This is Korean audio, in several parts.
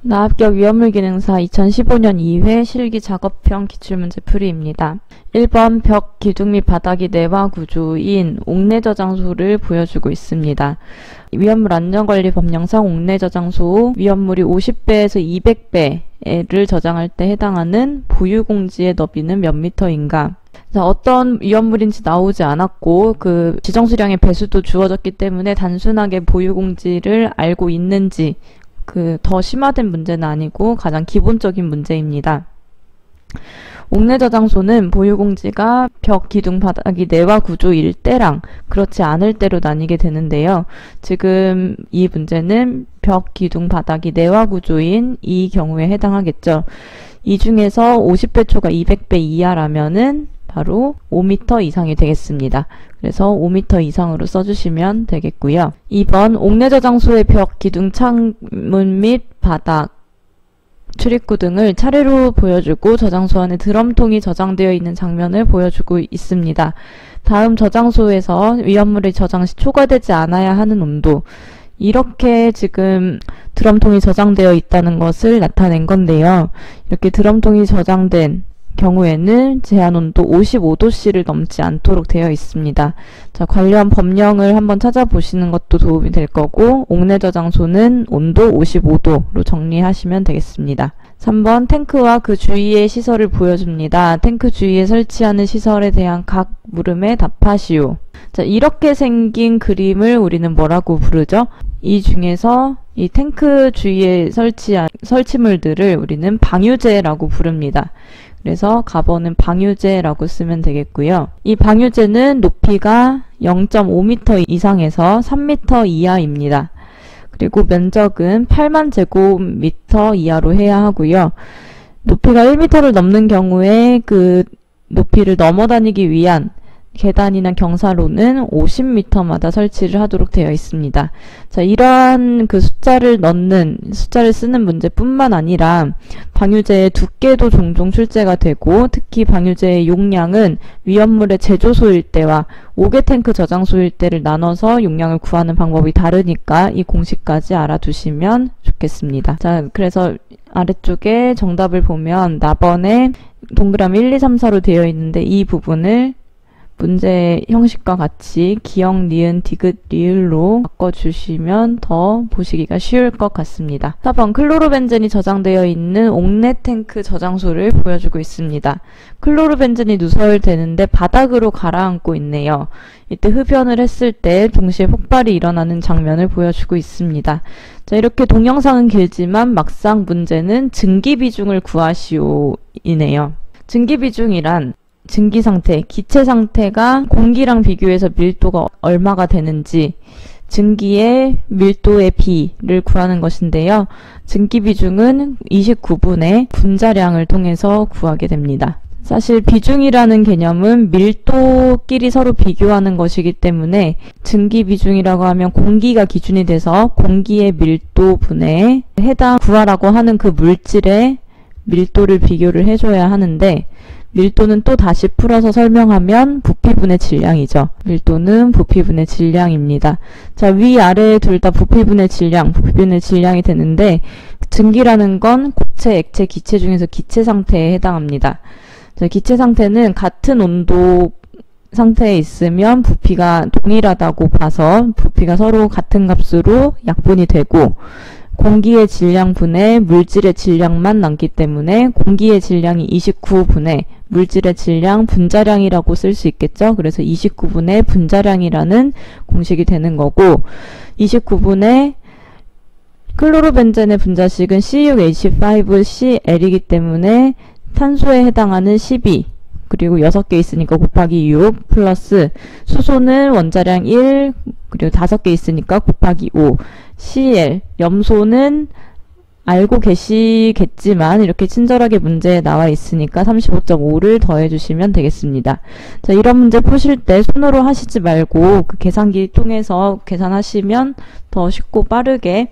나합격 위험물 기능사 2015년 2회 실기 작업형 기출문제 풀이입니다. 1번 벽 기둥 및 바닥이 내화 구조인 옥내 저장소를 보여주고 있습니다. 위험물 안전관리 법령상 옥내 저장소 위험물이 50배에서 200배를 저장할 때 해당하는 보유공지의 너비는 몇 미터인가? 자, 어떤 위험물인지 나오지 않았고 그 지정수량의 배수도 주어졌기 때문에 단순하게 보유공지를 알고 있는지 더 심화된 문제는 아니고 가장 기본적인 문제입니다. 옥내 저장소는 보유공지가 벽, 기둥, 바닥이 내화 구조일 때랑 그렇지 않을 때로 나뉘게 되는데요. 지금 이 문제는 벽, 기둥, 바닥이 내화 구조인 이 경우에 해당하겠죠. 이 중에서 50배초가 200배 이하라면은 바로 5m 이상이 되겠습니다. 그래서 5m 이상으로 써주시면 되겠고요. 2번 옥내 저장소의 벽, 기둥, 창문 및 바닥, 출입구 등을 차례로 보여주고 저장소 안에 드럼통이 저장되어 있는 장면을 보여주고 있습니다. 다음 저장소에서 위험물의 저장 시 초과되지 않아야 하는 온도, 이렇게 지금 드럼통이 저장되어 있다는 것을 나타낸 건데요. 이렇게 드럼통이 저장된 경우에는 제한온도 55도씨를 넘지 않도록 되어 있습니다. 자, 관련 법령을 한번 찾아보시는 것도 도움이 될 거고, 옥내 저장소는 온도 55도로 정리하시면 되겠습니다. 3번 탱크와 그 주위의 시설을 보여줍니다. 탱크 주위에 설치하는 시설에 대한 각 물음에 답하시오. 자, 이렇게 생긴 그림을 우리는 뭐라고 부르죠? 이 중에서 이 탱크 주위에 설치한 설치물들을 우리는 방유재라고 부릅니다. 그래서 가번은 방유재라고 쓰면 되겠고요. 이 방유재는 높이가 0.5m 이상에서 3m 이하입니다. 그리고 면적은 8만 제곱미터 이하로 해야 하고요. 높이가 1m를 넘는 경우에 그 높이를 넘어다니기 위한 계단이나 경사로는 50m마다 설치를 하도록 되어 있습니다. 자, 이러한 그 숫자를 쓰는 문제뿐만 아니라 방유재의 두께도 종종 출제가 되고, 특히 방유재의 용량은 위험물의 제조소일 때와 5개 탱크 저장소일 때를 나눠서 용량을 구하는 방법이 다르니까 이 공식까지 알아두시면 좋겠습니다. 자, 그래서 아래쪽에 정답을 보면 나번에 동그라미 1, 2, 3, 4로 되어 있는데 이 부분을 문제 형식과 같이 기역, 니은, 디귿, 리을로 바꿔주시면 더 보시기가 쉬울 것 같습니다. 4번 클로로벤젠이 저장되어 있는 옥내 탱크 저장소를 보여주고 있습니다. 클로로벤젠이 누설되는데 바닥으로 가라앉고 있네요. 이때 흡연을 했을 때 동시에 폭발이 일어나는 장면을 보여주고 있습니다. 자, 이렇게 동영상은 길지만 막상 문제는 증기비중을 구하시오 이네요. 증기비중이란 증기 상태, 기체 상태가 공기랑 비교해서 밀도가 얼마가 되는지 증기의 밀도의 비를 구하는 것인데요. 증기 비중은 29분의 분자량을 통해서 구하게 됩니다. 사실 비중이라는 개념은 밀도끼리 서로 비교하는 것이기 때문에 증기 비중이라고 하면 공기가 기준이 돼서 공기의 밀도분에 해당 구하라고 하는 그 물질의 밀도를 비교를 해줘야 하는데, 밀도는 또 다시 풀어서 설명하면 부피분의 질량이죠. 밀도는 부피분의 질량입니다. 자, 위아래 둘 다 부피분의 질량이 되는데, 증기라는 건 고체, 액체, 기체 중에서 기체 상태에 해당합니다. 자, 기체 상태는 같은 온도 상태에 있으면 부피가 동일하다고 봐서 부피가 서로 같은 값으로 약분이 되고, 공기의 질량분의 물질의 질량만 남기 때문에 공기의 질량이 29분의 물질의 질량 분자량이라고 쓸 수 있겠죠. 그래서 29분의 분자량이라는 공식이 되는 거고, 29분의 클로로벤젠의 분자식은 C6H5Cl이기 때문에 탄소에 해당하는 12, 그리고 6개 있으니까 곱하기 6 플러스 수소는 원자량 1, 그리고 5개 있으니까 곱하기 5, Cl, 염소는 알고 계시겠지만 이렇게 친절하게 문제에 나와 있으니까 35.5를 더해주시면 되겠습니다. 자, 이런 문제 푸실 때 손으로 하시지 말고 그 계산기 통해서 계산하시면 더 쉽고 빠르게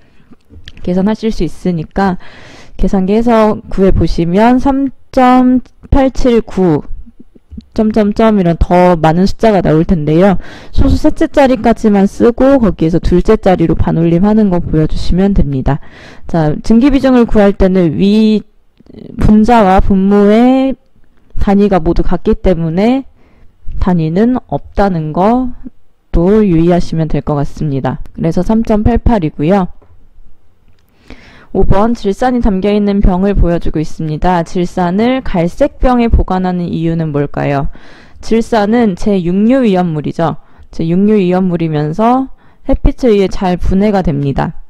계산하실 수 있으니까 계산기에서 구해보시면 3.879 점점점 이런 더 많은 숫자가 나올 텐데요. 소수 셋째 자리까지만 쓰고 거기에서 둘째 자리로 반올림하는 거 보여주시면 됩니다. 자, 증기비중을 구할 때는 위 분자와 분모의 단위가 모두 같기 때문에 단위는 없다는 것도 유의하시면 될 것 같습니다. 그래서 3.88이고요. 5번 질산이 담겨있는 병을 보여주고 있습니다. 질산을 갈색 병에 보관하는 이유는 뭘까요? 질산은 제6류 위험물이죠. 제6류 위험물이면서 햇빛에 의해 잘 분해가 됩니다.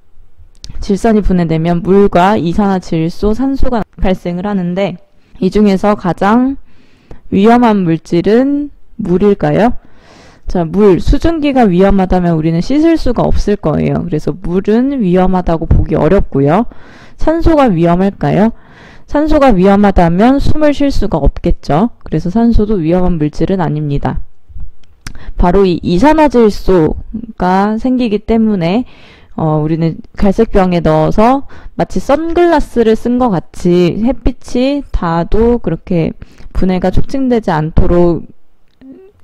질산이 분해되면 물과 이산화질소, 산소가 발생을 하는데 이 중에서 가장 위험한 물질은 물일까요? 자, 물, 수증기가 위험하다면 우리는 씻을 수가 없을 거예요. 그래서 물은 위험하다고 보기 어렵고요. 산소가 위험할까요? 산소가 위험하다면 숨을 쉴 수가 없겠죠. 그래서 산소도 위험한 물질은 아닙니다. 바로 이 이산화질소가 생기기 때문에 우리는 갈색병에 넣어서 마치 선글라스를 쓴 것 같이 햇빛이 닿아도 그렇게 분해가 촉진되지 않도록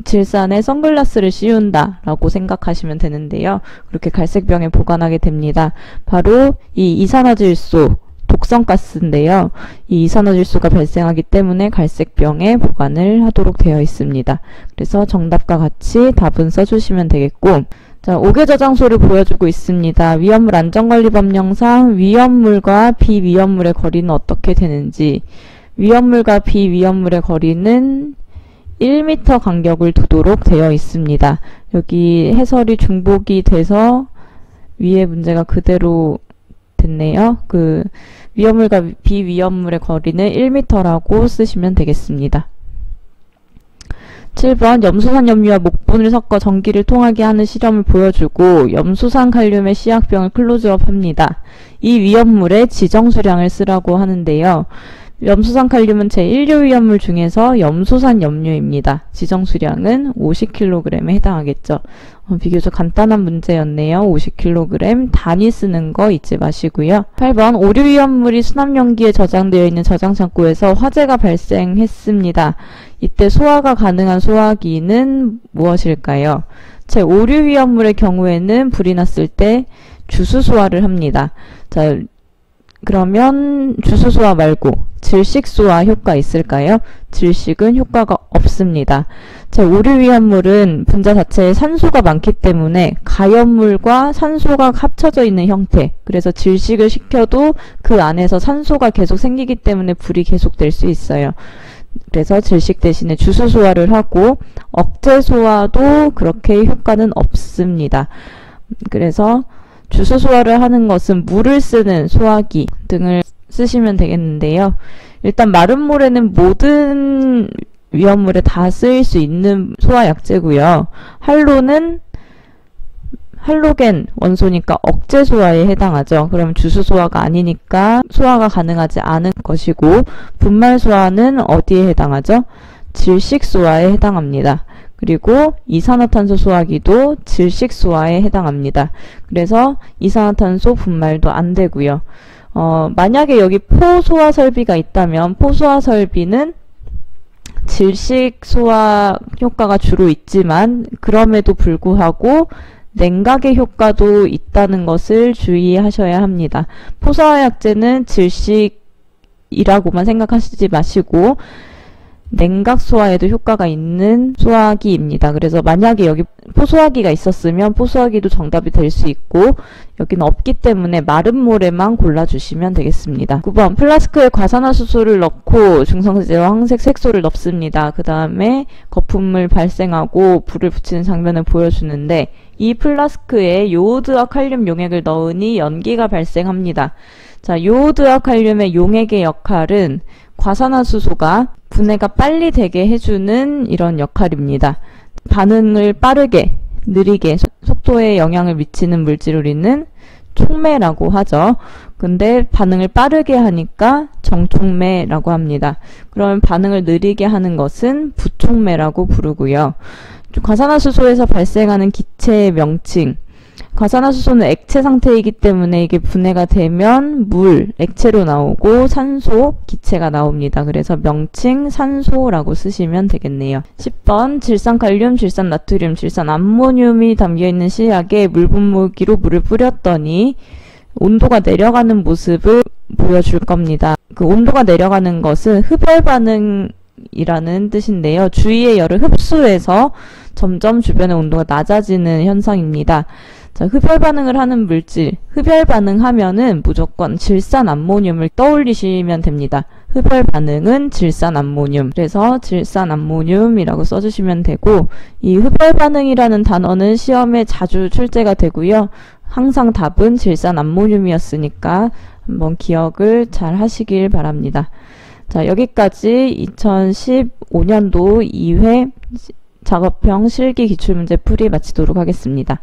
질산에 선글라스를 씌운다 라고 생각하시면 되는데요. 그렇게 갈색병에 보관하게 됩니다. 바로 이 이산화질소, 독성가스인데요. 이 이산화질소가 발생하기 때문에 갈색병에 보관을 하도록 되어 있습니다. 그래서 정답과 같이 답은 써주시면 되겠고, 자, 5개 저장소를 보여주고 있습니다. 위험물 안전관리법령상 위험물과 비위험물의 거리는 어떻게 되는지, 위험물과 비위험물의 거리는 1m 간격을 두도록 되어 있습니다. 여기 해설이 중복이 돼서 위에 문제가 그대로 됐네요. 그 위험물과 비위험물의 거리는 1m라고 쓰시면 되겠습니다. 7번 염수산 염료와 목분을 섞어 전기를 통하게 하는 실험을 보여주고 염수산 칼륨의 시약병을 클로즈업 합니다. 이 위험물의 지정수량을 쓰라고 하는데요. 염수산 칼륨은 제1류 위험물 중에서 염수산 염료입니다. 지정수량은 50kg에 해당하겠죠. 비교적 간단한 문제였네요. 50kg 단위 쓰는 거 잊지 마시고요. 8번 5류 위험물이 수납용기에 저장되어 있는 저장창고에서 화재가 발생했습니다. 이때 소화가 가능한 소화기는 무엇일까요? 제5류 위험물의 경우에는 불이 났을 때 주수소화를 합니다. 자, 그러면 주수소화 말고 질식소화 효과 있을까요? 질식은 효과가 없습니다. 제5류 위험물은 분자 자체에 산소가 많기 때문에 가염물과 산소가 합쳐져 있는 형태, 그래서 질식을 시켜도 그 안에서 산소가 계속 생기기 때문에 불이 계속될 수 있어요. 그래서 질식 대신에 주수소화를 하고 억제소화도 그렇게 효과는 없습니다. 그래서 주수소화를 하는 것은 물을 쓰는 소화기 등을 쓰시면 되겠는데요. 일단 마른 물에는 모든 위험물에 다 쓰일 수 있는 소화약제고요. 할로는 할로겐 원소니까 억제소화에 해당하죠. 그럼 주수소화가 아니니까 소화가 가능하지 않은 것이고, 분말소화는 어디에 해당하죠? 질식소화에 해당합니다. 그리고 이산화탄소 소화기도 질식소화에 해당합니다. 그래서 이산화탄소 분말도 안 되고요. 만약에 여기 포소화 설비가 있다면 포소화 설비는 질식소화 효과가 주로 있지만 그럼에도 불구하고 냉각의 효과도 있다는 것을 주의하셔야 합니다. 포소화약제는 질식이라고만 생각하시지 마시고 냉각 소화에도 효과가 있는 소화기입니다. 그래서 만약에 여기 포소화기가 있었으면 포소화기도 정답이 될 수 있고, 여기는 없기 때문에 마른 물에만 골라주시면 되겠습니다. 9번 플라스크에 과산화수소를 넣고 중성세제와 황색 색소를 넣습니다. 그 다음에 거품을 발생하고 불을 붙이는 장면을 보여주는데, 이 플라스크에 요오드와 칼륨 용액을 넣으니 연기가 발생합니다. 자, 요오드와 칼륨의 용액의 역할은 과산화수소가 분해가 빨리 되게 해주는 이런 역할입니다. 반응을 빠르게, 느리게, 속도에 영향을 미치는 물질을 우리는 촉매라고 하죠. 근데 반응을 빠르게 하니까 정촉매라고 합니다. 그러면 반응을 느리게 하는 것은 부촉매라고 부르고요. 과산화수소에서 발생하는 기체의 명칭, 과산화수소는 액체 상태이기 때문에 이게 분해가 되면 물, 액체로 나오고 산소, 기체가 나옵니다. 그래서 명칭 산소라고 쓰시면 되겠네요. 10번 질산칼륨, 질산나트륨, 질산암모늄이 담겨있는 시약에 물 분무기로 물을 뿌렸더니 온도가 내려가는 모습을 보여줄 겁니다. 그 온도가 내려가는 것은 흡열 반응이라는 뜻인데요. 주위의 열을 흡수해서 점점 주변의 온도가 낮아지는 현상입니다. 자, 흡열 반응을 하는 물질, 흡열 반응하면은 무조건 질산암모늄을 떠올리시면 됩니다. 흡열 반응은 질산암모늄. 그래서 질산암모늄이라고 써주시면 되고, 이 흡열 반응이라는 단어는 시험에 자주 출제가 되고요. 항상 답은 질산암모늄이었으니까 한번 기억을 잘 하시길 바랍니다. 자, 여기까지 2015년도 2회 작업형 실기 기출문제 풀이 마치도록 하겠습니다.